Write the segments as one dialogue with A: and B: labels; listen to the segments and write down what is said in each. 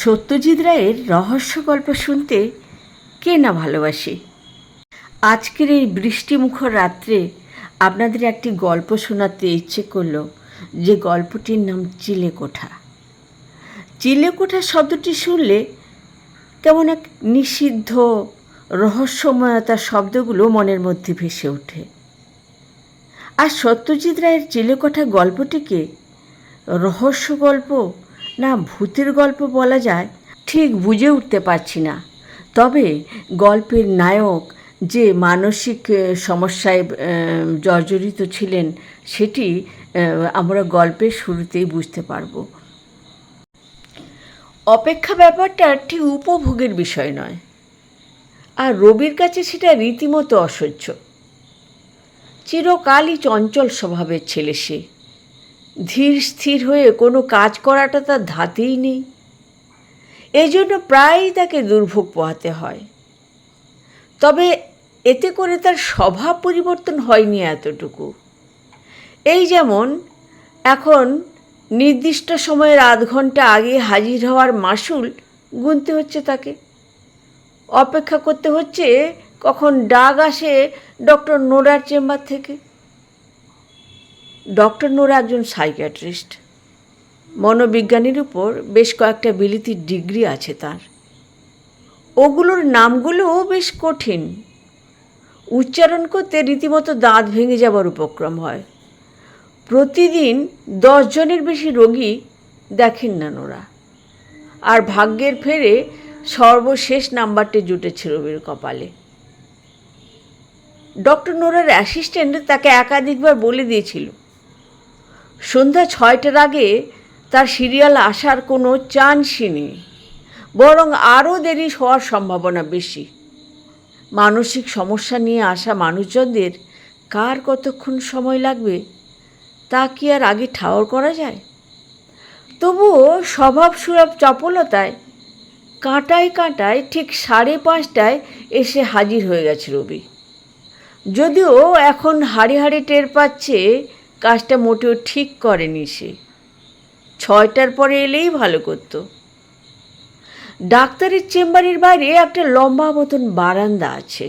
A: সত্যজিৎ রায়ের রহস্য গল্প শুনতে কে না ভালোবাসে। আজকের এই বৃষ্টিমুখর রাত্রে আপনাদের একটি গল্প শোনাতে ইচ্ছে করলো, যে গল্পটির নাম চিলেকোঠা। চিলেকোঠা শব্দটি শুনলে কেমন এক নিষিদ্ধ রহস্যময়তার শব্দগুলো মনের মধ্যে ভেসে ওঠে। আর সত্যজিৎ রায়ের চিলেকোঠা গল্পটিকে রহস্য গল্প না ভূতের গল্প বলা যায় ঠিক বুঝে উঠতে পারছি না। তবে গল্পের নায়ক যে মানসিক সমস্যায় জর্জরিত ছিলেন সেটি আমরা গল্পের শুরুতেই বুঝতে পারব। অপেক্ষা ব্যাপারটা ঠিক উপভোগের বিষয় নয়, আর রবির কাছে সেটা রীতিমতো অসহ্য। চিরকালই চঞ্চল স্বভাবের ছেলে সে। ধীর স্থির হয়ে কোনো কাজ করাটা তার ধাতেই নেই। এই জন্য প্রায়ই তাকে দুর্ভোগ পোহাতে হয়। তবে এতে করে তার স্বভাব পরিবর্তন হয়নি এতটুকু। এই যেমন এখন নির্দিষ্ট সময়ের আধ ঘন্টা আগে হাজির হওয়ার মাসুল গুনতে হচ্ছে তাকে। অপেক্ষা করতে হচ্ছে কখন ডাক আসে ডক্টর নোরার চেম্বার থেকে। ডক্টর নোরা একজন সাইকিয়াট্রিস্ট। মনোবিজ্ঞানীর উপর বেশ কয়েকটা বিলিতি ডিগ্রি আছে তার। ওগুলোর নামগুলোও বেশ কঠিন, উচ্চারণ করতে রীতিমতো দাঁত ভেঙে যাবার উপক্রম হয়। প্রতিদিন 10 জনের বেশি রোগী দেখেন না নোরা। আর ভাগ্যের ফেরে সর্বশেষ নাম্বারটি জুটেছে রবির কপালে। ডক্টর নোরার অ্যাসিস্ট্যান্ট তাকে একাধিকবার বলে দিয়েছিল সন্ধ্যা 6টার আগে তার সিরিয়াল আসার কোনো চান্সই নেই, বরং আরও দেরি হওয়ার সম্ভাবনা বেশি। মানসিক সমস্যা নিয়ে আসা মানুষজনদের কার কতক্ষণ সময় লাগবে তা কি আর আগে ঠাওর করা যায়? তবুও স্বভাব সুলভ চপলতায় কাঁটায় কাঁটায় ঠিক 5:30টায় এসে হাজির হয়ে গেছে রবি। যদিও এখন হাড়ে হাড়ে টের পাচ্ছে কাজটা মোটেও ঠিক করেনি সে। 6টার পরে এলেই ভালো করত। ডাক্তারের চেম্বারের বাইরে একটা লম্বা মতন বারান্দা আছে।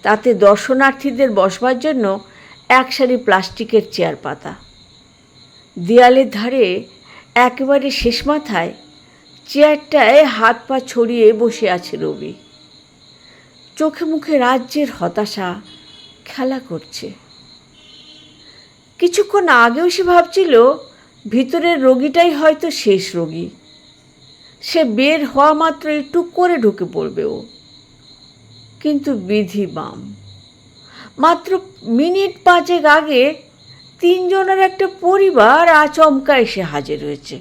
A: তাতে দর্শনার্থীদের বসবার জন্য এক সারি প্লাস্টিকের চেয়ার পাতা। দেয়ালের ধারে একেবারে শেষ মাথায় চেয়ারটায় হাত পা ছড়িয়ে বসে আছে রবি। চোখে মুখে রাজ্যের হতাশা খেলা করছে। কিছুক্ষণ আগেও সে ভাবছিল ভিতরের রোগীটাই হয়তো শেষ রোগী। সে বের হওয়া মাত্রই টুক করে ঢুকে পড়বে ও। কিন্তু বিধি বাম, মাত্র মিনিট 5 আগে 3 জনের একটা পরিবার আচমকা এসে হাজির হয়েছে।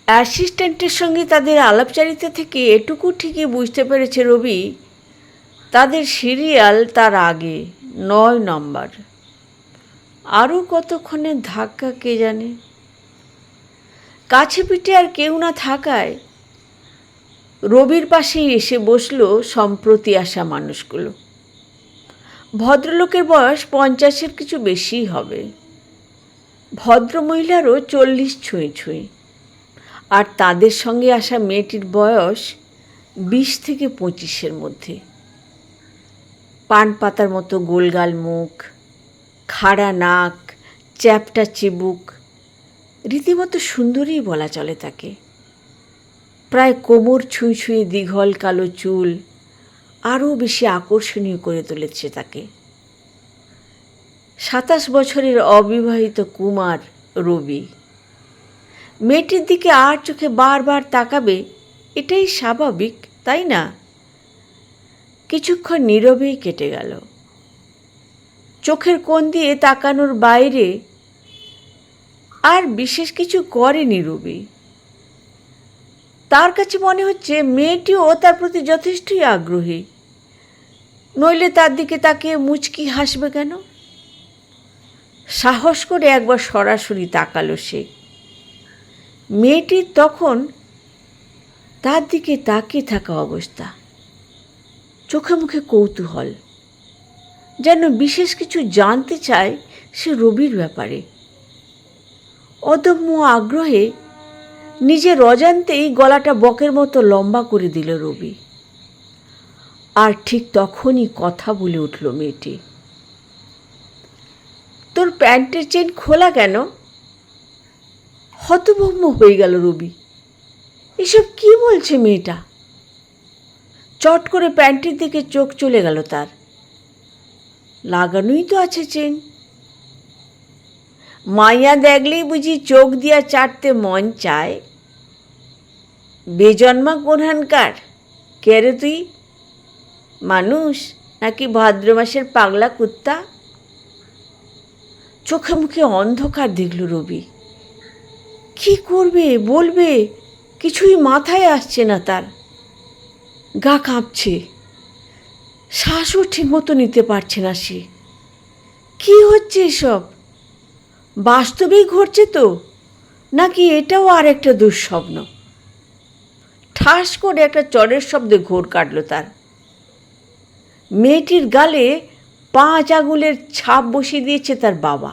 A: অ্যাসিস্ট্যান্টের সঙ্গে তাদের আলাপচারিতা থেকে এটুকু ঠিকই বুঝতে পেরেছে রবি, তাদের সিরিয়াল তার আগে 9 নম্বর। আরও কতক্ষণের ধাক্কা কে জানে। কাছে পিঠে আর কেউ না থাকায় রবির পাশেই এসে বসলো সম্প্রতি আসা মানুষগুলো। ভদ্রলোকের বয়স 50-এর কিছু বেশিই হবে। ভদ্রমহিলারও 40 ছুঁই ছুঁই। আর তাদের সঙ্গে আসা মেয়েটির বয়স 20 থেকে 25-এর মধ্যে। পান পাতার মতো গোলগাল মুখ, খাড়া নাক, চ্যাপটা চিবুক, রীতিমতো সুন্দরী বলা চলে তাকে। প্রায় কোমর ছুঁই ছুঁয়ে দীঘল কালো চুল আরও বেশি আকর্ষণীয় করে তুলেছে তাকে। 27 বছরের অবিবাহিত কুমার রবি। মেয়েটির দিকে আর চোখে বারবার তাকাবে এটাই স্বাভাবিক, তাই না? কিছুক্ষণ নীরবেই কেটে গেল। চোখের কোণ দিয়ে তাকানোর বাইরে আর বিশেষ কিছু করেনি রবি। তার কাছে মনে হচ্ছে মেয়েটিও তার প্রতি যথেষ্টই আগ্রহী, নইলে তার দিকে তাকিয়ে মুচকি হাসবে কেন? সাহস করে একবার সরাসরি তাকালো সে। মেয়েটির তখন তার দিকে তাকিয়ে থাকা অবস্থা, চোখে মুখে কৌতূহল, যেন বিশেষ কিছু জানতে চায় সে রবির ব্যাপারে। অদম্য আগ্রহে নিজের অজান্তেই গলাটা বকের মতো লম্বা করে দিল রবি। আর ঠিক তখনই কথা বলে উঠল মেয়েটি। তোর প্যান্টের চেন খোলা কেন? হতভম্ব হয়ে গেল রবি। এসব কি বলছে মেয়েটা? চট করে প্যান্টের দিকে চোখ চলে গেল তার। লাগানোই তো আছে চেন। মাইয়া দেখলেই বুঝি চোখ দিয়া চাটতে মন চায়? বেজন্মা কোনহানকার? কে রে তুই? মানুষ নাকি ভাদ্র মাসের পাগলা কুত্তা? চোখে মুখে অন্ধকার দেখল রবি। কি করবে, বলবে, কিছুই মাথায় আসছে না তার। গা কাঁপছে, শ্বাসও ঠিক মতো নিতে পারছে না সে। কি হচ্ছে এসব? বাস্তবেই ঘটছে তো, নাকি এটাও আর একটা দুঃস্বপ্ন? ঠাস করে একটা চড়ের শব্দে ঘোর কাটল তার। মেয়েটির গালে 5 আঙুলের ছাপ বসিয়ে দিয়েছে তার বাবা।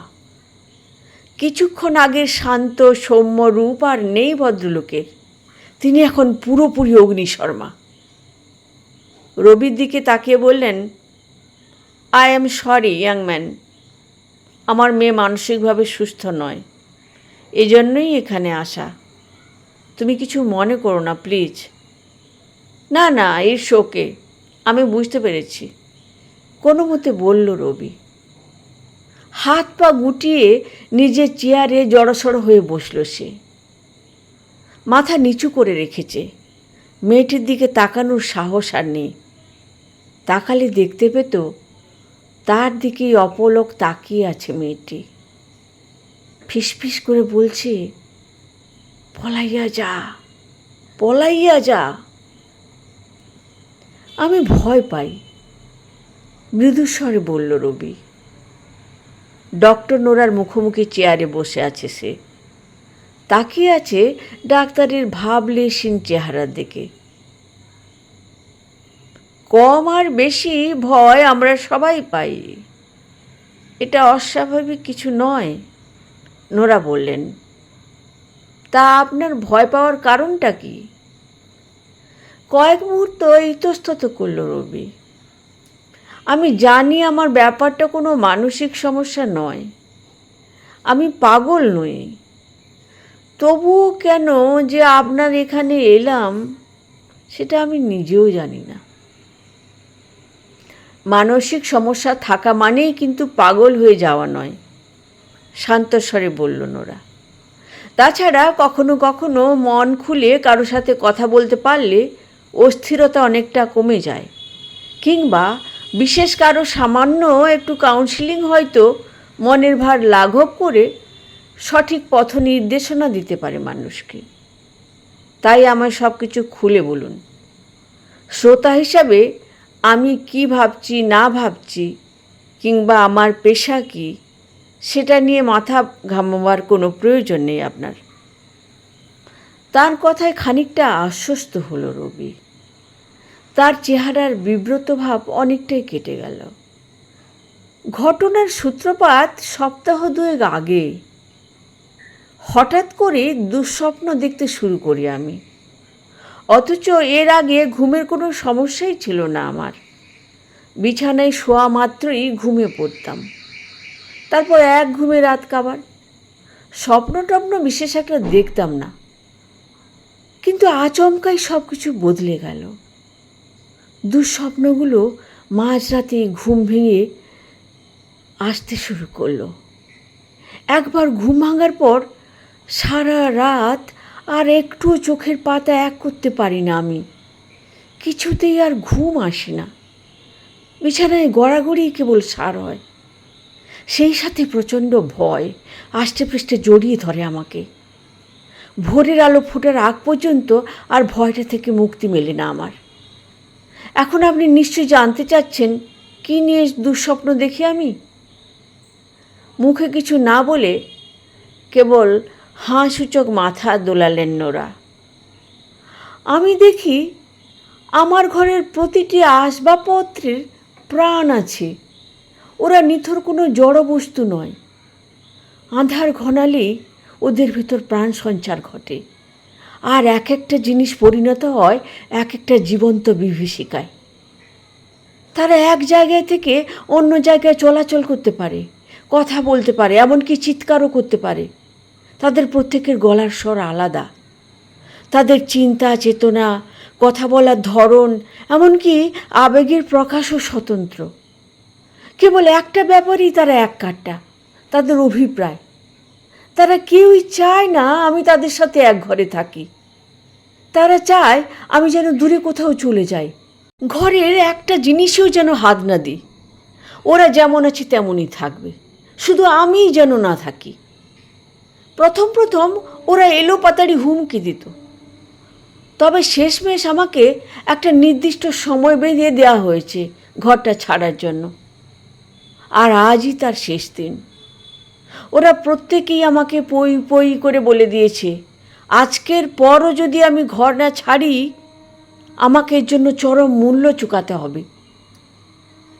A: কিছুক্ষণ আগের শান্ত সৌম্য রূপ আর নেই ভদ্রলোকের। তিনি এখন পুরোপুরি অগ্নিশর্মা। রবির দিকে তাকিয়ে বললেন, I am sorry young man, আমার মেয়ে মানসিকভাবে সুস্থ নয়, এজন্যই এখানে আসা। তুমি কিছু মনে করো না প্লিজ। না না, ইটস ওকে, আমি বুঝতে পেরেছি, কোনো মতে বলল রবি। হাত পা গুটিয়ে নিজের চেয়ারে জড়সড় হয়ে বসল সে। মাথা নিচু করে রেখেছে। মেয়েটির দিকে তাকানোর সাহস আর নেই। তাকালে দেখতে পেত তার দিকেই অপলক তাকিয়ে আছে মেয়েটি। ফিসফিস করে বলছে, পলাইয়া যা, পলাইয়া যা। আমি ভয় পাই, মৃদুস্বরে বলল রবি। ডক্টর নোরার মুখোমুখি চেয়ারে বসে আছে সে। তাকিয়ে আছে ডাক্তারের ভাবলেশীন চেহারার দিকে। কম আর বেশি ভয় আমরা সবাই পাই, এটা অস্বাভাবিক কিছু নয়, নোরা বললেন। তা আপনার ভয় পাওয়ার কারণটা কি? কয়েক মুহূর্ত ইতস্তত করল রবি। আমি জানি আমার ব্যাপারটা কোনো মানসিক সমস্যা নয়, আমি পাগল নই। তবুও কেন যে আপনার এখানে এলাম সেটা আমি নিজেও জানি না। মানসিক সমস্যা থাকা মানেই কিন্তু পাগল হয়ে যাওয়া নয়, শান্তস্বরে বলল নোরা। তাছাড়া কখনো কখনো মন খুলে কারো সাথে কথা বলতে পারলে অস্থিরতা অনেকটা কমে যায়, কিংবা বিশেষ কারো সামান্য একটু কাউন্সিলিং হয়তো মনের ভার লাঘব করে সঠিক পথ নির্দেশনা দিতে পারে মানুষকে। তাই আমায় সব কিছু খুলে বলুন। শ্রোতা হিসাবে আমি কি ভাবছি না ভাবছি, কিংবা আমার পেশা কি, সেটা নিয়ে মাথা ঘামাবার কোনো প্রয়োজন নেই আপনার। তার কথায় খানিকটা আশ্বস্ত হলো রবি। তার চেহারার বিব্রত ভাব অনেকটাই কেটে গেল। ঘটনার সূত্রপাত সপ্তাহ 2 আগে। হঠাৎ করে দুঃস্বপ্ন দেখতে শুরু করি আমি, অথচ এর আগে ঘুমের কোনো সমস্যাই ছিল না আমার। বিছানায় শোয়া মাত্রই ঘুমিয়ে পড়তাম, তারপর এক ঘুমে রাত কাবার। স্বপ্ন টপ্ন বিশেষ একটা দেখতাম না, কিন্তু আচমকাই সব কিছু বদলে গেল। দুঃস্বপ্নগুলো মাঝরাতে ঘুম ভেঙে আসতে শুরু করলো। একবার ঘুম ভাঙার পর সারা রাত আর একটু চোখের পাতা এক করতে পারি না আমি। কিছুতেই আর ঘুম আসে না। বিছানায় গড়াগড়ি কেবল সার হয়। সেই সাথে প্রচণ্ড ভয় আষ্টে পৃষ্ঠে জড়িয়ে ধরে আমাকে। ভোরের আলো ফোটার আগ পর্যন্ত আর ভয়টা থেকে মুক্তি মেলে না আমার। এখন আপনি নিশ্চয়ই জানতে চাচ্ছেন কী নিয়ে দুঃস্বপ্ন দেখি আমি। মুখে কিছু না বলে কেবল হাঁ সূচক মাথা দোলালেন নোরা। আমি দেখি আমার ঘরের প্রতিটি আসবাবপত্রের প্রাণ আছে। ওরা নিথর কোনো জড় বস্তু নয়। আঁধার ঘনালেই ওদের ভিতর প্রাণ সঞ্চার ঘটে, আর এক একটা জিনিস পরিণত হয় এক একটা জীবন্ত বিভীষিকায়। তারা এক জায়গায় থেকে অন্য জায়গায় চলাচল করতে পারে, কথা বলতে পারে, এমনকি চিৎকারও করতে পারে। তাদের প্রত্যেকের গলার স্বর আলাদা, তাদের চিন্তা চেতনা, কথা বলার ধরন, এমনকি আবেগের প্রকাশও স্বতন্ত্র। কেবল একটা ব্যাপারেই তারা এক কাট্টা, তাদের অভিপ্রায়। তারা কেউই চায় না আমি তাদের সাথে এক ঘরে থাকি। তারা চায় আমি যেন দূরে কোথাও চলে যাই, ঘরের একটা জিনিসেও যেন হাত না দিই। ওরা যেমন আছে তেমনই থাকবে, শুধু আমিই যেন না থাকি। প্রথম প্রথম ওরা এলোপাতাড়ি হুমকি দিত, তবে শেষমেশ আমাকে একটা নির্দিষ্ট সময় বেঁধে দেওয়া হয়েছে ঘরটা ছাড়ার জন্য। আর আজই তার শেষ দিন। ওরা প্রত্যেকেই আমাকে পই পই করে বলে দিয়েছে, আজকের পরও যদি আমি ঘর না ছাড়ি আমাকে এর জন্য চরম মূল্য চুকাতে হবে।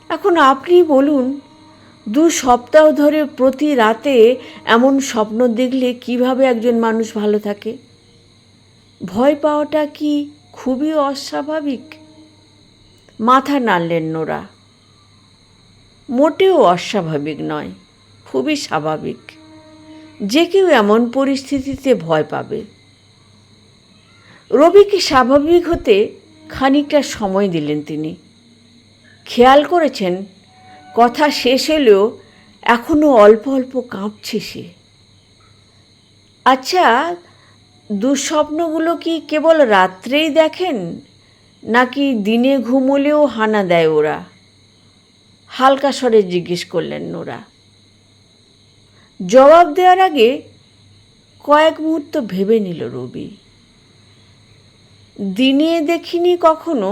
A: এখন আপনি বলুন, 2 সপ্তাহ ধরে প্রতি রাতে এমন স্বপ্ন দেখলে কিভাবে একজন মানুষ ভালো থাকে? ভয় পাওয়াটা কি খুবই অস্বাভাবিক? মাথা নাড়লেন নোরা। মোটেও অস্বাভাবিক নয়, খুবই স্বাভাবিক। যে কেউ এমন পরিস্থিতিতে ভয় পাবে। রবিকে স্বাভাবিক হতে খানিকটা সময় দিলেন তিনি। খেয়াল করেছেন কথা শেষ হলেও এখনো অল্প অল্প কাঁপছে সে। আচ্ছা, দুঃস্বপ্নগুলো কি কেবল রাত্রেই দেখেন, নাকি দিনে ঘুমোলেও হানা দেয় ওরা? হালকা স্বরে জিজ্ঞেস করলেন নোরা। জবাব দেওয়ার আগে কয়েক মুহূর্ত ভেবে নিল রবি। দিনে দেখিনি কখনো।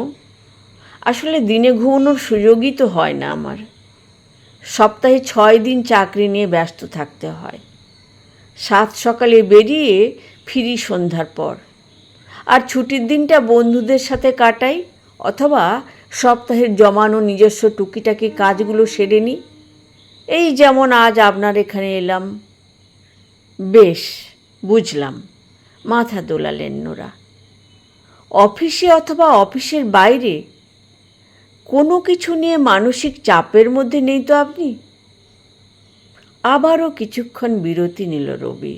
A: আসলে দিনে ঘুমানোর সুযোগই তো হয় না আমার। সপ্তাহে 6 দিন চাকরি নিয়ে ব্যস্ত থাকতে হয়। 7 সকালে বেরিয়ে ফিরি সন্ধ্যার পর। আর ছুটির দিনটা বন্ধুদের সাথে কাটাই, অথবা সপ্তাহের জমানো নিজস্ব টুকিটাকি কাজগুলো সেরে নিই। এই যেমন আজ আপনার এখানে এলাম। বেশ, বুঝলাম, মাথা দোলালেন নোরা। অফিসে অথবা অফিসের বাইরে কোনো কিছু নিয়ে মানসিক চাপের মধ্যে নেই তো আপনি? আবারও কিছুক্ষণ বিরতি নিল রবি।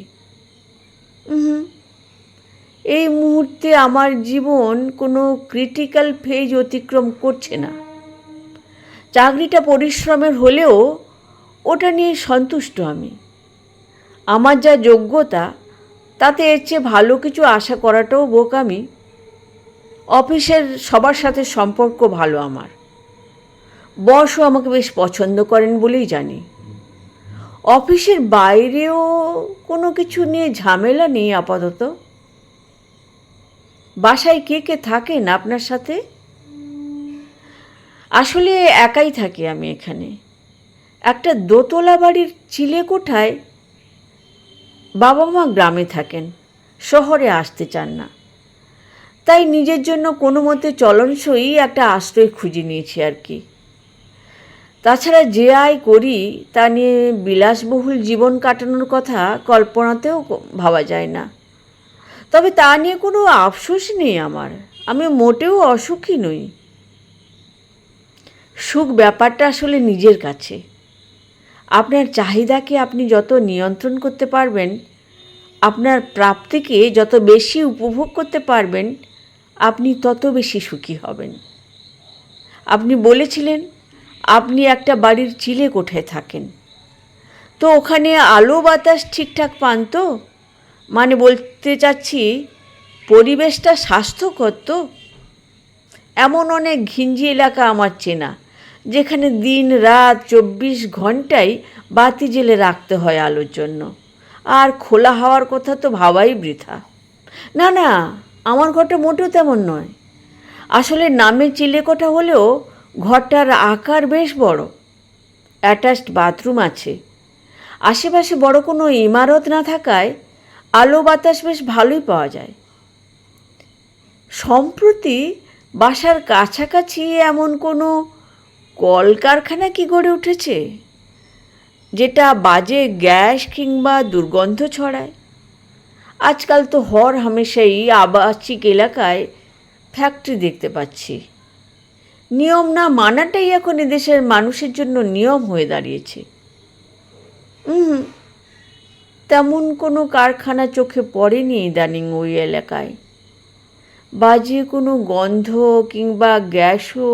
A: এই মুহূর্তে আমার জীবন কোনো ক্রিটিক্যাল ফেজ অতিক্রম করছে না। চাকরিটা পরিশ্রমের হলেও ওটা নিয়ে সন্তুষ্ট আমি। আমার যা যোগ্যতা তাতে এর চেয়ে ভালো কিছু আশা করাটাও বোকামি। অফিসের সবার সাথে সম্পর্ক ভালো আমার। বসও আমাকে বেশ পছন্দ করেন বলেই জানি। অফিসের বাইরেও কোনো কিছু নিয়ে ঝামেলা নেই আপাতত। বাসায় কে কে থাকেন আপনার সাথে? আসলে একাই থাকি আমি এখানে, একটা দোতলা বাড়ির চিলেকোঠায়। বাবা মা গ্রামে থাকেন, শহরে আসতে চান না। তাই নিজের জন্য কোনো মতে চলনসই একটা আশ্রয় খুঁজে নিয়েছি আর কি। তাছাড়া যে আয় করি তা নিয়ে বিলাসবহুল জীবন কাটানোর কথা কল্পনাতেও ভাবা যায় না। তবে তা নিয়ে কোনো আফসোস নেই আমার। আমি মোটেও অসুখী নই। সুখ ব্যাপারটা আসলে নিজের কাছে। আপনার চাহিদাকে আপনি যত নিয়ন্ত্রণ করতে পারবেন, আপনার প্রাপ্তিকে যত বেশি উপভোগ করতে পারবেন, আপনি তত বেশি সুখী হবেন। আপনি বলেছিলেন আপনি একটা বাড়ির চিলেকোঠায় থাকেন, তো ওখানে আলো বাতাস ঠিকঠাক পান তো? মানে বলতে চাচ্ছি, পরিবেশটা স্বাস্থ্যকর তো? এমন অনেক ঘিঞ্জি এলাকা আমার চেনা, যেখানে দিন রাত 24 ঘন্টাই বাতি জ্বেলে রাখতে হয় আলোর জন্য। আর খোলা হাওয়ার কথা তো ভাবাই বৃথা। না না, আমার ঘরটা মোটেও তেমন নয়। আসলে নামে চিলেকোঠা হলেও ঘরটার আকার বেশ বড়। অ্যাটাচড বাথরুম আছে। আশেপাশে বড় কোনো ইমারত না থাকায় আলো বাতাস বেশ ভালোই পাওয়া যায়। সম্প্রতি বাসার কাছাকাছি এমন কোনো কলকারখানা কি গড়ে উঠেছে যেটা বাজে গ্যাস কিংবা দুর্গন্ধ ছড়ায়? আজকাল তো হর হামেশাই আবাসিক এলাকায় ফ্যাক্টরি দেখতে পাচ্ছি। নিয়ম না মানাটাই এখন এদেশের মানুষের জন্য নিয়ম হয়ে দাঁড়িয়েছে। তেমন কোনো কারখানা চোখে পড়েনি ইদানিং ওই এলাকায়। বাজে কোনো গন্ধ কিংবা গ্যাসও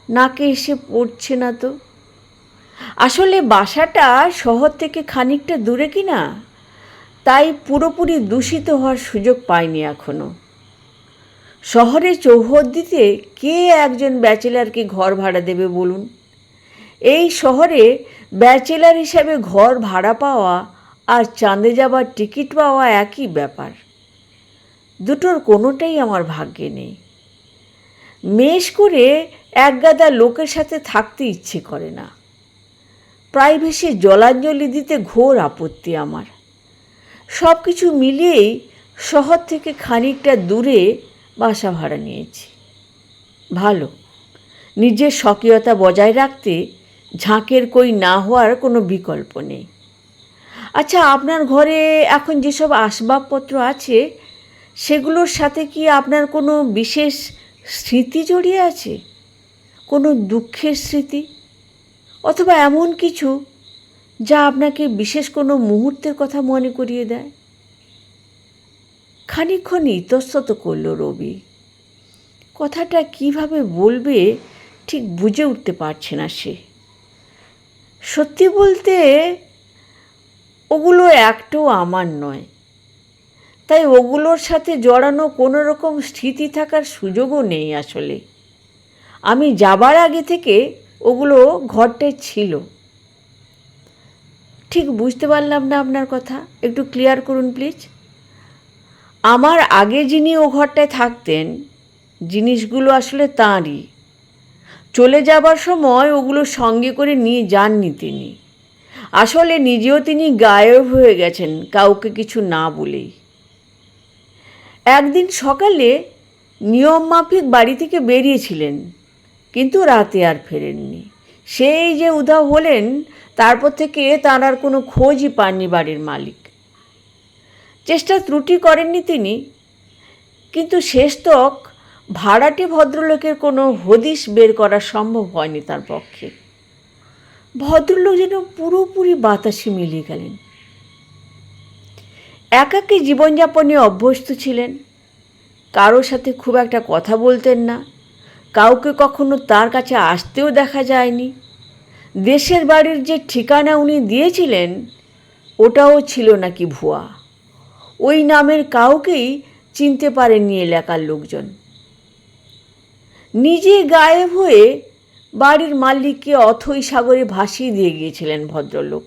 A: নাকে এসে পড়ছে না তো। আসলে বাসাটা শহর থেকে খানিকটা দূরে কিনা, তাই পুরোপুরি দূষিত হওয়ার সুযোগ পাইনি এখনো। শহরে চৌহদ্দিতে কে একজন ব্যাচেলারকে ঘর ভাড়া দেবে বলুন? এই শহরে ব্যাচেলার হিসাবে ঘর ভাড়া পাওয়া আর চাঁদে যাবার টিকিট পাওয়া একই ব্যাপার। দুটোর কোনোটাই আমার ভাগ্যে নেই। মেষ করে একগাদা লোকের সাথে থাকতে ইচ্ছে করে না। প্রাইভেসি জলাঞ্জলি দিতে ঘোর আপত্তি আমার। সব কিছু মিলিয়েই শহর থেকে খানিকটা দূরে বাসা ভাড়া নিয়েছি। ভালো, নিজের স্বকীয়তা বজায় রাখতে ঝাঁকের কই না হওয়ার কোনো বিকল্প নেই। আচ্ছা, আপনার ঘরে এখন যেসব আসবাবপত্র আছে সেগুলোর সাথে কি আপনার কোনো বিশেষ স্মৃতি জড়িয়ে আছে? কোনো দুঃখের স্মৃতি, অথবা এমন কিছু যা আপনাকে বিশেষ কোনো মুহূর্তের কথা মনে করিয়ে দেয়? খানিকক্ষণ ইতস্তত করল রবি। কথাটা কিভাবে বলবে ঠিক বুঝে উঠতে পারছে না সে। সত্যি বলতে ওগুলো একটাও আমার নয়, তাই ওগুলোর সাথে জড়ানো কোনো রকম স্মৃতি থাকার সুযোগও নেই আসলে। আমি যাবার আগে থেকে ওগুলো ঘরটায় ছিল। ঠিক বুঝতে পারলাম না আপনার কথা, একটু ক্লিয়ার করুন প্লিজ। আমার আগে যিনি ও ঘরটায় থাকতেন, জিনিসগুলো আসলে তাঁরই। চলে যাবার সময় ওগুলো সঙ্গে করে নিয়ে যাননি তিনি। আসলে নিজেও তিনি গায়েব হয়ে গেছেন কাউকে কিছু না বলেই। একদিন সকালে নিয়ম মাফিক বাড়ি থেকে বেরিয়েছিলেন, কিন্তু রাতে আর ফেরেননি। সেই যে উধাও হলেন, তারপর থেকে তাঁর আর কোনো খোঁজই পাননি বাড়ির মালিক। চেষ্টা ত্রুটি করেননি তিনি, কিন্তু শেষতক ভাড়াটে ভদ্রলোকের কোনো হদিশ বের করা সম্ভব হয়নি তার পক্ষে। ভদ্রলোক যেন পুরোপুরি বাতাসে মিলিয়ে গেলেন। একাকী জীবনযাপনে অভ্যস্ত ছিলেন, কারোর সাথে খুব একটা কথা বলতেন না, কাউকে কখনো তার কাছে আসতেও দেখা যায়নি। দেশের বাড়ির যে ঠিকানা উনি দিয়েছিলেন ওটাও ছিল নাকি ভুয়া। ওই নামের কাউকেই চিনতে পারেননি এলাকার লোকজন। নিজে গায়েব হয়ে বাড়ির মালিককে অথৈ সাগরে ভাসিয়ে দিয়ে গিয়েছিলেন ভদ্রলোক।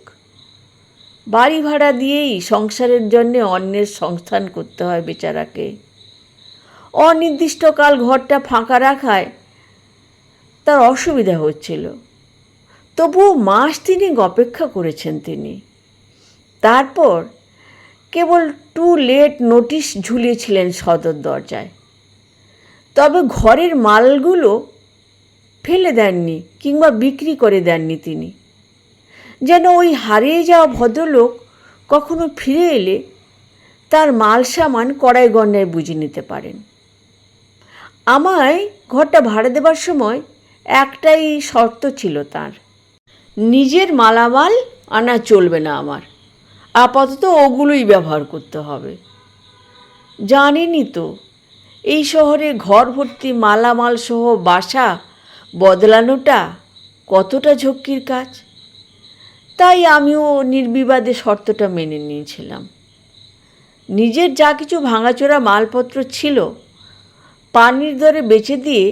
A: বাড়ি ভাড়া দিয়েই সংসারের জন্যে অন্যের সংস্থান করতে হয় বেচারাকে। অনির্দিষ্টকাল ঘরটা ফাঁকা রাখায় তার অসুবিধা হচ্ছিল। তবুও মাস 3 অপেক্ষা করেছেন তিনি। তারপর কেবল টু লেট নোটিশ ঝুলিয়েছিলেন সদর দরজায়। তবে ঘরের মালগুলো ফেলে দেননি কিংবা বিক্রি করে দেননি তিনি, যেন ওই হারিয়ে যাওয়া ভদ্রলোক কখনো ফিরে এলে তার মাল সামান কড়াই গণ্ডায় বুঝে নিতে পারেন। আমায় ঘরটা ভাড়া দেবার সময় একটাই শর্ত ছিল তার, নিজের মালামাল আনা চলবে না আমার, আপাতত ওগুলোই ব্যবহার করতে হবে। জানেনই তো এই শহরে ঘর ভর্তি মালামাল সহ বাসা বদলানোটা কতটা ঝক্কির কাজ। তাই আমিও নির্বিবাদে শর্তটা মেনে নিয়েছিলাম। নিজের যা কিছু ভাঙাচোরা মালপত্র ছিল পানির দরে বেচে দিয়ে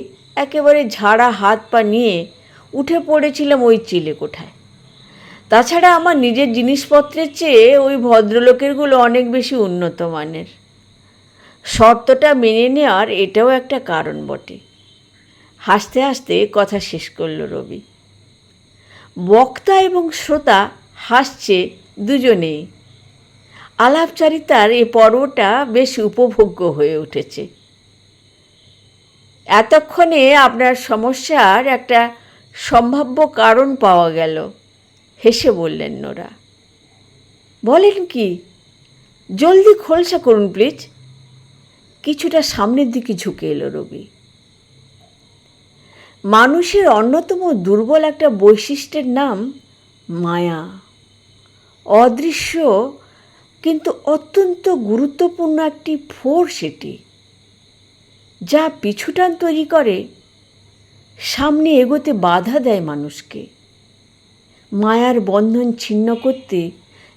A: একেবারে ঝাড়া হাত পা নিয়ে উঠে পড়েছিলাম ওই চিলেকোঠায়। তাছাড়া আমার নিজের জিনিসপত্রের চেয়ে ওই ভদ্রলোকেরগুলো অনেক বেশি উন্নত মানের। শর্তটা মেনে নেওয়ার এটাও একটা কারণ বটে। হাসতে হাসতে কথা শেষ করল রবি। বক্তা এবং শ্রোতা হাসছে দুজনেই। আলাপচারিতার এ পর্বটা বেশ উপভোগ্য হয়ে উঠেছে। এতক্ষণে আপনার সমস্যার একটা সম্ভাব্য কারণ পাওয়া গেল, হেসে বললেন নোরা। বলেন কি? জলদি খোলসা করুন প্লিজ। কিছুটা সামনের দিকে ঝুঁকে এলো রবি। মানুষের অন্যতম দুর্বল একটা বৈশিষ্ট্যের নাম মায়া। অদৃশ্য কিন্তু অত্যন্ত গুরুত্বপূর্ণ একটি ফোর্স এটি, যা পিছুটান তৈরি করে, সামনে এগোতে বাধা দেয় মানুষকে। মায়ার বন্ধন ছিন্ন করতে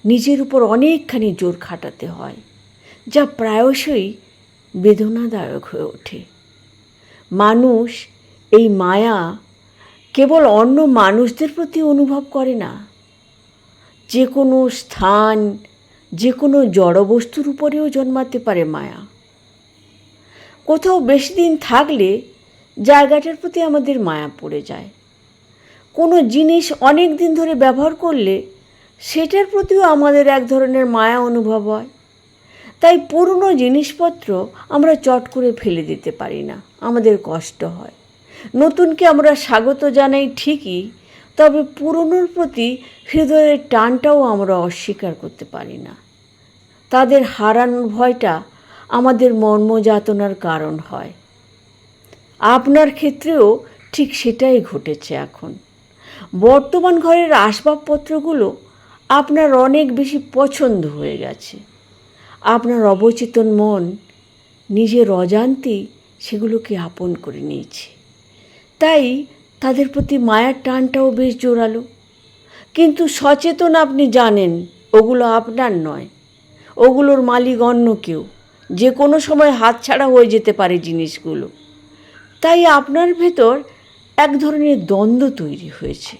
A: নিজের উপর অনেকখানি জোর খাটাতে হয়, যা প্রায়শই বেদনাদায়ক হয়ে ওঠে। মানুষ এই মায়া কেবল অন্য মানুষদের প্রতি অনুভব করে না, যে কোনো স্থান, যে কোনো জড়বস্তুর উপরেও জন্মাতে পারে মায়া। কোথাও বেশি দিন থাকলে জায়গাটার প্রতি আমাদের মায়া পড়ে যায়। কোনো জিনিস অনেক দিন ধরে ব্যবহার করলে সেটার প্রতিও আমাদের এক ধরনের মায়া অনুভব হয়। তাই পুরনো জিনিসপত্র আমরা চট করে ফেলে দিতে পারি না, আমাদের কষ্ট হয়। নতুনকে আমরা স্বাগত জানাই ঠিকই, তবে পুরনোর প্রতি হৃদয়ের টানটাও আমরা অস্বীকার করতে পারি না। তাদের হারানোর ভয়টা আমাদের মর্মযাতনার কারণ হয়। আপনার ক্ষেত্রেও ঠিক সেটাই ঘটেছে। এখন বর্তমান ঘরের আসবাবপত্রগুলো আপনার অনেক বেশি পছন্দ হয়ে গেছে। আপনার অবচেতন মন নিজের অজান্তেই সেগুলোকে আপন করে নিয়েছে। তাই তাদের প্রতি মায়ার টানটাও বেশ জোরালো। কিন্তু সচেতন আপনি জানেন ওগুলো আপনার নয়, ওগুলোর মালিক অন্য কেউ। যে কোনো সময় হাতছাড়া হয়ে যেতে পারে জিনিসগুলো। তাই আপনার ভেতর এক ধরনের দ্বন্দ্ব তৈরি হয়েছে।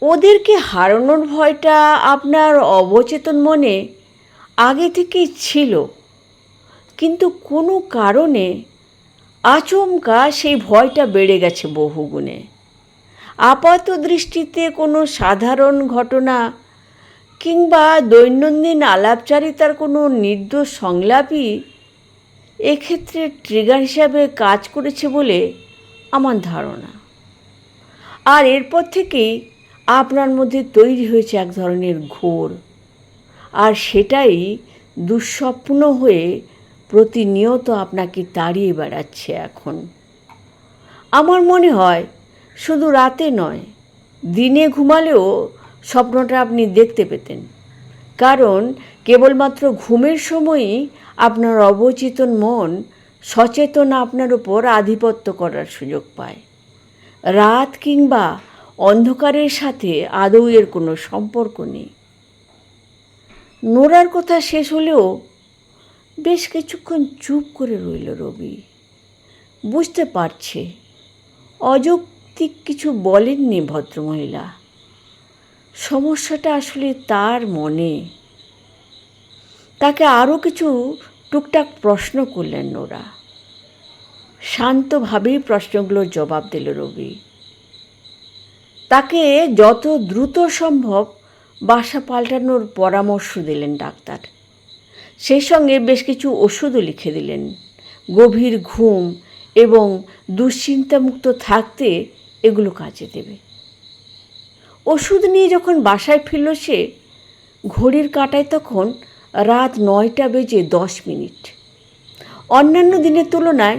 A: ওদেরকে হারানোর ভয়টা আপনার অবচেতন মনে আগে থেকেই ছিল, কিন্তু কোনো কারণে আচমকা সেই ভয়টা বেড়ে গেছে বহুগুণে। আপাত দৃষ্টিতে কোনো সাধারণ ঘটনা কিংবা দৈনন্দিন আলাপচারিতার কোনো নির্দোষ সংলাপই এক্ষেত্রে ট্রিগার হিসাবে কাজ করেছে বলে আমার ধারণা। আর এরপর থেকেই আপনার মধ্যে তৈরি হয়েছে এক ধরনের ঘোর, আর সেটাই দুঃস্বপ্ন হয়ে প্রতিনিয়ত আপনাকে তাড়িয়ে বেড়াচ্ছে এখন। আমার মনে হয় শুধু রাতে নয়, দিনে ঘুমালেও স্বপ্নটা আপনি দেখতে পেতেন, কারণ কেবলমাত্র ঘুমের সময়ই আপনার অবচেতন মন সচেতন আপনার উপর আধিপত্য করার সুযোগ পায়। রাত কিংবা অন্ধকারের সাথে আদৌ এর কোনো সম্পর্ক নেই। নোরার কথা শেষ হলেও বেশ কিছুক্ষণ চুপ করে রইল রবি। বুঝতে পারছে অযৌক্তিক কিছু বলেননি ভদ্রমহিলা। সমস্যাটা আসলে তার মনে। তাকে আরও কিছু টুকটাক প্রশ্ন করলেন নোরা। শান্তভাবেই প্রশ্নগুলোর জবাব দিল রবি। তাকে যত দ্রুত সম্ভব বাসা পাল্টানোর পরামর্শ দিলেন ডাক্তার। সেই সঙ্গে বেশ কিছু ওষুধও লিখে দিলেন। গভীর ঘুম এবং দুশ্চিন্তামুক্ত থাকতে এগুলো কাজে দেবে। ওষুধ নিয়ে যখন বাসায় ফিরল সে, ঘড়ির কাঁটায় তখন রাত 9:10। অন্যান্য দিনের তুলনায়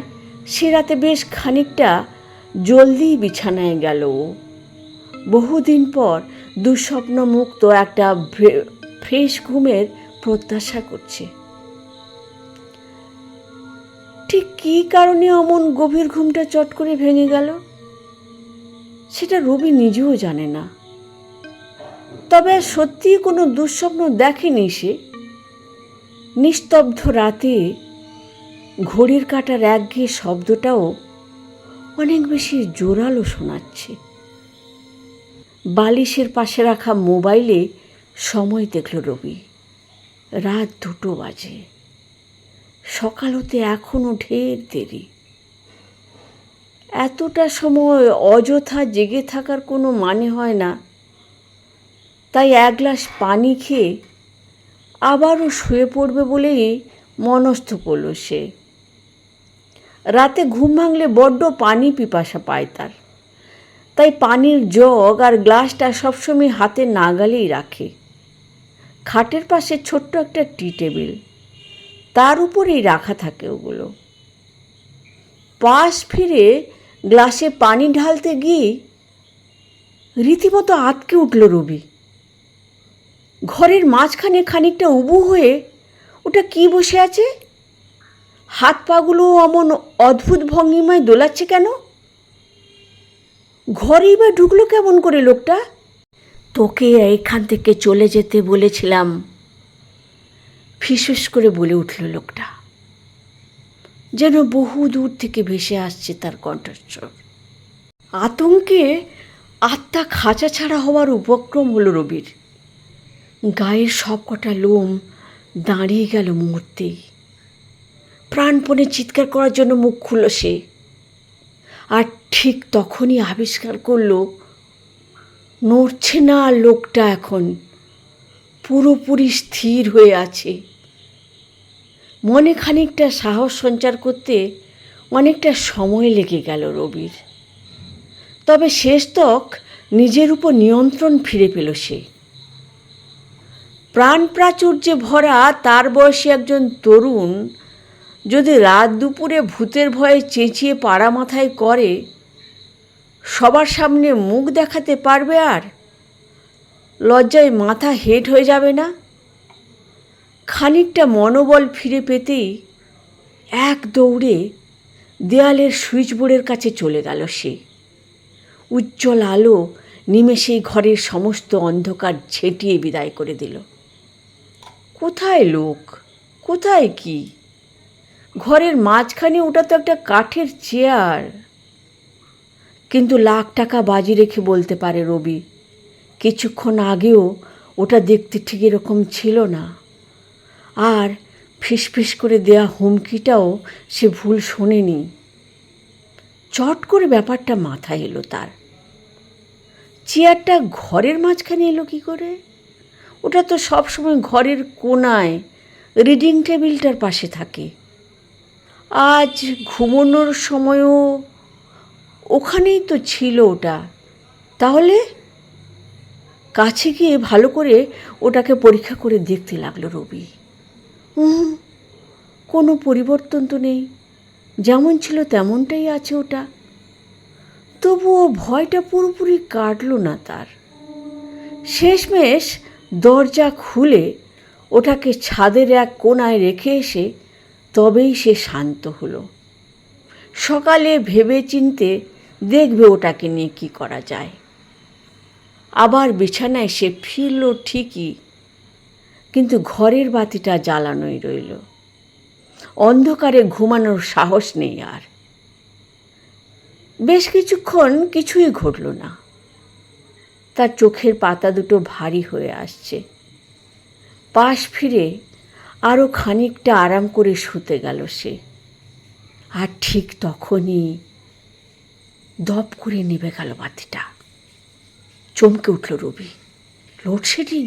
A: সে রাতে বেশ খানিকটা জলদি বিছানায় গেল। বহুদিন পর দুঃস্বপ্নমুক্ত একটা ফ্রেশ ঘুমের প্রত্যাশা করছে। ঠিক কী কারণে অমন গভীর ঘুমটা চট করে ভেঙে গেল সেটা রবি নিজেও জানে না। তবে সত্যিই কোনো দুঃস্বপ্ন দেখেনি সে। নিস্তব্ধ রাতে ঘড়ির কাঁটার একঘেয়ে শব্দটাও অনেক বেশি জোরালো শোনাচ্ছে। বালিশের পাশে রাখা মোবাইলে সময় দেখল রবি। রাত 2 বাজে। সকাল হতে এখনও ঢের দেরি। এতটা সময় অযথা জেগে থাকার কোনো মানে হয় না। তাই 1 গ্লাস পানি খেয়ে আবারও শুয়ে পড়বে বলেই মনস্থ করল সে। রাতে ঘুম ভাঙলে বড্ড পানি পিপাসা পায় তার। তাই পানির জগ আর গ্লাসটা সবসময় হাতে নাগালেই রাখে। খাটের পাশে ছোট্ট একটা টি টেবিল, তার উপরেই রাখা থাকে ওগুলো। পাশ ফিরে গ্লাসে পানি ঢালতে গিয়ে রীতিমতো আঁতকে উঠল রবি। ঘরের মাঝখানে খানিকটা উবু হয়ে ওটা কি বসে আছে? হাত পাগুলো অমন অদ্ভুত ভঙ্গিমায় দোলাচ্ছে কেন? ঘরেই বা ঢুকলো কেমন করে লোকটা? তোকে এখান থেকে চলে যেতে বলেছিলাম, ফিসফিস করে বলে উঠল লোকটা, যেন বহু দূর থেকে ভেসে আসছে তার কণ্ঠস্বর। আতঙ্কে আত্মা খাঁচা ছাড়া হওয়ার উপক্রম হলো রবির। গায়ের সব কটা লোম দাঁড়িয়ে গেল মুহূর্তেই। প্রাণপণে চিৎকার করার জন্য মুখ খুলল সে, আর ঠিক তখনই আবিষ্কার করল নড়ছে না লোকটা, এখন পুরোপুরি স্থির হয়ে আছে। মনে খানিকটা সাহস সঞ্চার করতে অনেকটা সময় লেগে গেল রবির, তবে শেষতক নিজের উপর নিয়ন্ত্রণ ফিরে পেল সে। প্রাণ প্রাচুর্যে ভরা তার বয়সী একজন তরুণ যদি রাত দুপুরে ভূতের ভয়ে চেঁচিয়ে পাড়া মাথায় করে, সবার সামনে মুখ দেখাতে পারবে আর? লজ্জায় মাথা হেঁট হয়ে যাবে না? খানিকটা মনোবল ফিরে পেতেই এক দৌড়ে দেয়ালের সুইচ বোর্ডের কাছে চলে গেল সে। উজ্জ্বল আলো নিমেষেই ঘরের সমস্ত অন্ধকার ঝেঁটিয়ে বিদায় করে দিল। কোথায় লোক, কোথায় কি? ঘরের মাঝখানে ওটা তো একটা কাঠের চেয়ার। কিন্তু লাখ টাকা বাজি রেখে বলতে পারে রবি, কিছুক্ষণ আগেও ওটা দেখতে ঠিক এরকম ছিল না। আর ফিসফিস করে দেয়া হুমকিটাও সে ভুল শোনেনি। চট করে ব্যাপারটা মাথায় এলো তার। চেয়ারটা ঘরের মাঝখানে এলো কী করে? ওটা তো সবসময় ঘরের কোণায় রিডিং টেবিলটার পাশে থাকে। আজ ঘুমোনোর সময়ও ওখানেই তো ছিল ওটা। তাহলে কাছে গিয়ে ভালো করে ওটাকে পরীক্ষা করে দেখতে লাগলো রবি। কোনো পরিবর্তন তো নেই, যেমন ছিল তেমনটাই আছে ওটা। তবুও ভয়টা পুরোপুরি কাটল না তার। শেষমেশ দরজা খুলে ওটাকে ছাদের এক কোণায় রেখে এসে তবেই সে শান্ত হলো। সকালে ভেবে চিনতে দেখবে ওটাকে নিয়ে কী করা যায়। আবার বিছানায় সে ফিরল ঠিকই, কিন্তু ঘরের বাতিটা জ্বালানোই রইল। অন্ধকারে ঘুমানোর সাহস নেই আর। বেশ কিছুক্ষণ কিছুই ঘটল না। তার চোখের পাতা দুটো ভারী হয়ে আসছে। পাশ ফিরে আরও খানিকটা আরাম করে শুতে গেল সে। আর ঠিক তখনই দপ করে নেবে গেল বাতিটা। চমকে উঠল রবি। লোডশেডিং!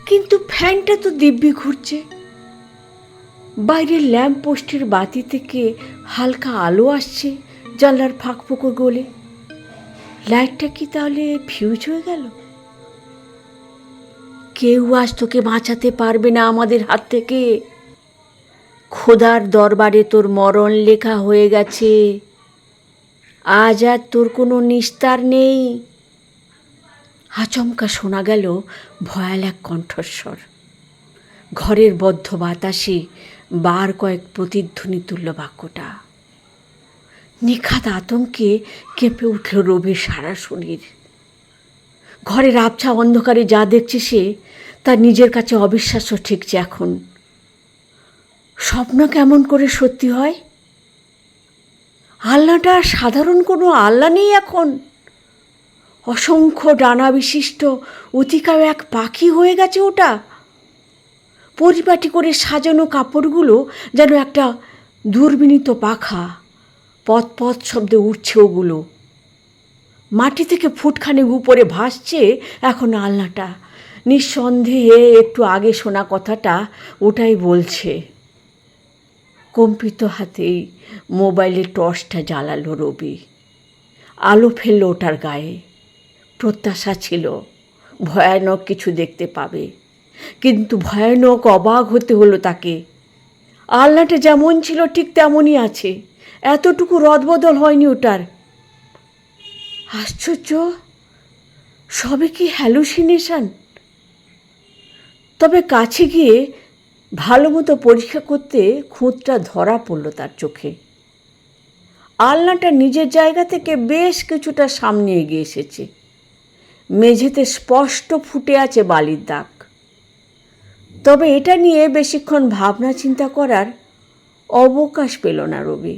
A: কিন্তু ফ্যানটা তো দিব্যি ঘুরছে। বাইরের ল্যাম্প পোস্টের বাতি থেকে হালকা আলো আসছে জানলার ফাঁক ফোকর গলে। লাইটটা কি তাহলে ফিউজ হয়ে গেল? কেউ আজ তোকে বাঁচাতে পারবে না আমাদের হাত থেকে। খোদার দরবারে তোর মরণ লেখা হয়ে গেছে। আজ আর তোর কোনো নিস্তার নেই। আচমকা শোনা গেল ভয়াল এক কণ্ঠস্বর। ঘরের বদ্ধ বাতাসে বার কয়েক প্রতিধ্বনি তুলল বাক্যটা। নিখাত আতঙ্কে কেঁপে উঠল রবির সারা শরীর। ঘরের আবছা অন্ধকারে যা দেখছে সে তার নিজের কাছে অবিশ্বাস্য ঠেকছে এখন। স্বপ্ন কেমন করে সত্যি হয়? আলনাটা সাধারণ কোনো আলনা নেই এখন। অসংখ্য ডানা বিশিষ্ট অতিকায় এক পাখি হয়ে গেছে ওটা। পরিপাটি করে সাজানো কাপড়গুলো যেন একটা দুর্বিনীত পাখা। পথ পথ শব্দে উঠছে ওগুলো। মাটি থেকে ফুটখানেক উপরে ভাসছে এখন আলনাটা। নিঃসন্দেহে একটু আগে শোনা কথাটা ওটাই বলছে। কম্পিত হাতেই মোবাইলের টর্চটা জ্বালালো রবি। আলো ফেললো ওটার গায়ে। প্রত্যাশা ছিল ভয়ানক কিছু দেখতে পাবে। কিন্তু ভয়ানক অবাক হতে হলো তাকে। আলনাটা যেমন ছিল ঠিক তেমনই আছে, এতটুকু রদবদল হয়নি ওটার। আশ্চর্য, সবে কি হ্যালুসিনেশন? তবে কাছে গিয়ে ভালো মতো পরীক্ষা করতে খুঁতটা ধরা পড়ল তার চোখে। আলনাটা নিজের জায়গা থেকে বেশ কিছুটা সামনে এগিয়ে এসেছে। মেঝেতে স্পষ্ট ফুটে আছে বালির দাগ। তবে এটা নিয়ে বেশিক্ষণ ভাবনা চিন্তা করার অবকাশ পেল না রবি।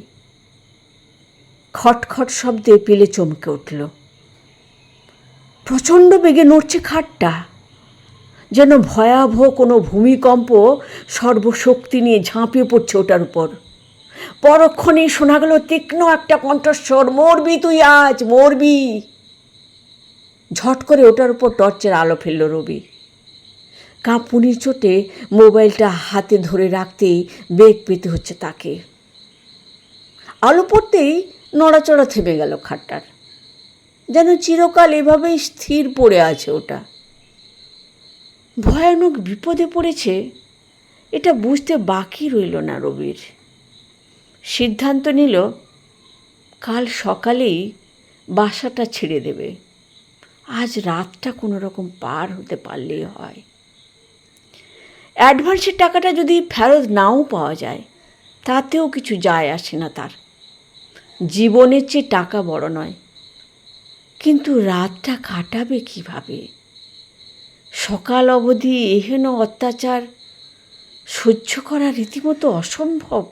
A: খটখট শব্দে পেলে চমকে উঠল। প্রচণ্ড বেগে নড়ছে খাটটা, যেন ভয়াবহ কোনো ভূমিকম্প সর্বশক্তি নিয়ে ঝাঁপিয়ে পড়ছে ওটার উপর। পরক্ষণেই শোনা গেল তীক্ষ্ণ একটা কণ্ঠস্বর, মরবি তুই আজ, মরবি। ঝট করে ওটার উপর টর্চের আলো ফেলল রবি। কাঁপুনির চোটে মোবাইলটা হাতে ধরে রাখতেই বেগ পেতে হচ্ছে তাকে। আলো পড়তেই নড়াচড়া থেমে গেল খাটটার, যেন চিরকাল এভাবেই স্থির পড়ে আছে ওটা। ভয়ানক বিপদে পড়েছে এটা বুঝতে বাকি রইল না রবির। সিদ্ধান্ত নিল কাল সকালেই বাসাটা ছেড়ে দেবে। আজ রাতটা কোনো রকম পার হতে পারলেই হয়। অ্যাডভান্সের টাকাটা যদি ফেরত নাও পাওয়া যায় তাতেও কিছু যায় আসে না তার। জীবনের চেয়ে টাকা বড় নয়, কিন্তু রাতটা কাটাবে কিভাবে? সকাল অবধি এহেন অত্যাচার সহ্য করা রীতিমতো অসম্ভব।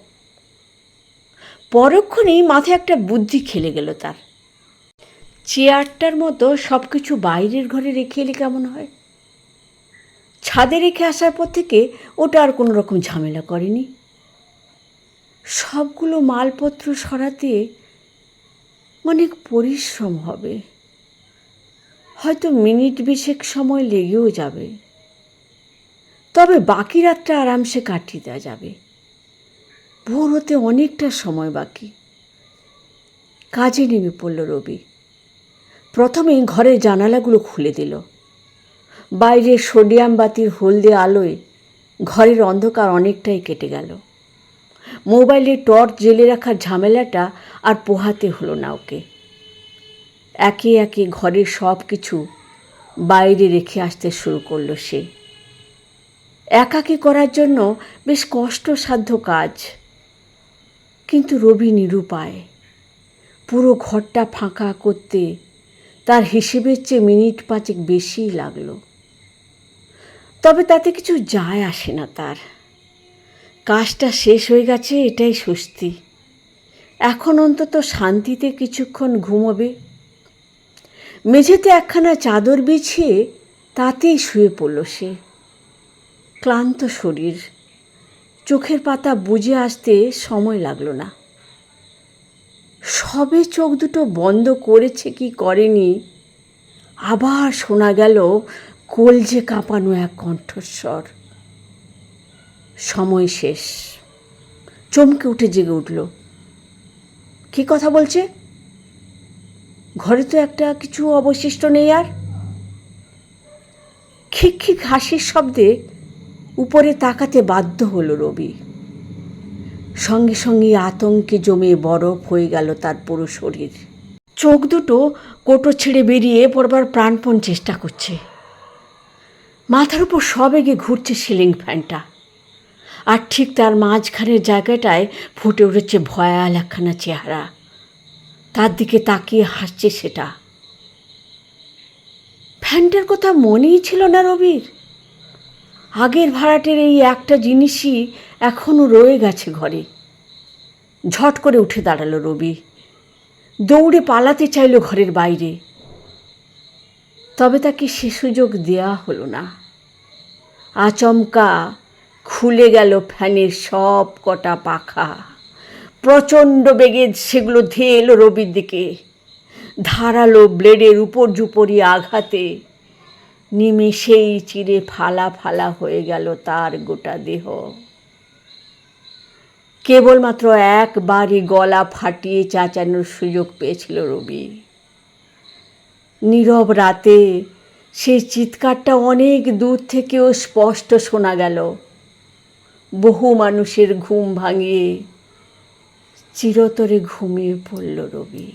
A: পরক্ষণেই মাথায় একটা বুদ্ধি খেলে গেল তার। চেয়ারটার মতো সব কিছু বাইরের ঘরে রেখে এলে কেমন হয়? ছাদে রেখে আসার পর থেকে ওটা আর কোনো রকম ঝামেলা করেনি। সবগুলো মালপত্র সরাতে অনেক পরিশ্রম হবে, হয়তো মিনিট 20 সময় লেগেও যাবে। তবে বাকি রাতটা আরামসে কাটিয়ে দেওয়া যাবে। ভোর হতে অনেকটা সময় বাকি। কাজে নেমে পড়ল রবি। প্রথমেই ঘরের জানালাগুলো খুলে দিল। বাইরের সোডিয়াম বাতির হলদে আলোয় ঘরের অন্ধকার অনেকটাই কেটে গেল। মোবাইলে টর্চ জ্বেলে রাখার ঝামেলাটা আর পোহাতে হলো না ওকে। একে একে ঘরের সব কিছু বাইরে রেখে আসতে শুরু করলো সে। একাকী করার জন্য বেশ কষ্টসাধ্য কাজ, কিন্তু রবি নিরুপায়। পুরো ঘরটা ফাঁকা করতে তার হিসেবের চেয়ে মিনিট 5 বেশিই লাগলো। তবে তাতে কিছু যায় আসে না তার। কাজটা শেষ হয়ে গেছে এটাই স্বস্তি। এখন অন্তত শান্তিতে কিছুক্ষণ ঘুমোবে। মেঝেতে একখানা চাদর বিছিয়ে তাতেই শুয়ে পড়ল সে। ক্লান্ত শরীর, চোখের পাতা বুজে আসতে সময় লাগলো না। সবে চোখ দুটো বন্ধ করেছে কি করেনি, আবার শোনা গেল কলজে কাঁপানো এক কণ্ঠস্বর, সময় শেষ। চমকে উঠে জেগে উঠল। কি কথা বলছে? ঘরে তো একটা কিছু অবশিষ্ট নেই আর। খিক খিক হাসির শব্দে উপরে তাকাতে বাধ্য হলো রবি। সঙ্গে সঙ্গে আতঙ্কে জমে বরফ হয়ে গেল তার পুরো শরীর। চোখ দুটো কোটো ছেড়ে বেরিয়ে পড়বার প্রাণপণ চেষ্টা করছে। মাথার উপর সবেগে ঘুরছে সিলিং ফ্যানটা, আর ঠিক তার মাঝখানের জায়গাটায় ফুটে উঠেছে ভয়াল একখানা চেহারা। তার দিকে তাকিয়ে হাসছে সেটা। ফ্যানটার কথা মনেই ছিল না রবির। আগের ভাড়াটের এই একটা জিনিসই এখনও রয়ে গেছে ঘরে। ঝট করে উঠে দাঁড়ালো রবি। দৌড়ে পালাতে চাইল ঘরের বাইরে, তবে তাকে সে সুযোগ দেয়া হলো না। আচমকা খুলে গেল ফ্যানের সব কটা পাখা। প্রচণ্ড বেগে সেগুলো ধেয়ে এলো রবির দিকে। ধারালো ব্লেডের উপর ঝুপড়ি আঘাতে নিমেষেই চিরে ফালা ফালা হয়ে গেল তার গোটা দেহ। কেবলমাত্র একবারই গলা ফাটিয়ে চেঁচানোর সুযোগ পেয়েছিল রবি। নীরব রাতে সেই চিৎকারটা অনেক দূর থেকেও স্পষ্ট শোনা গেল। বহু মানুষের ঘুম ভাঙিয়ে চিরতরে ঘুমিয়ে পড়ল রবি।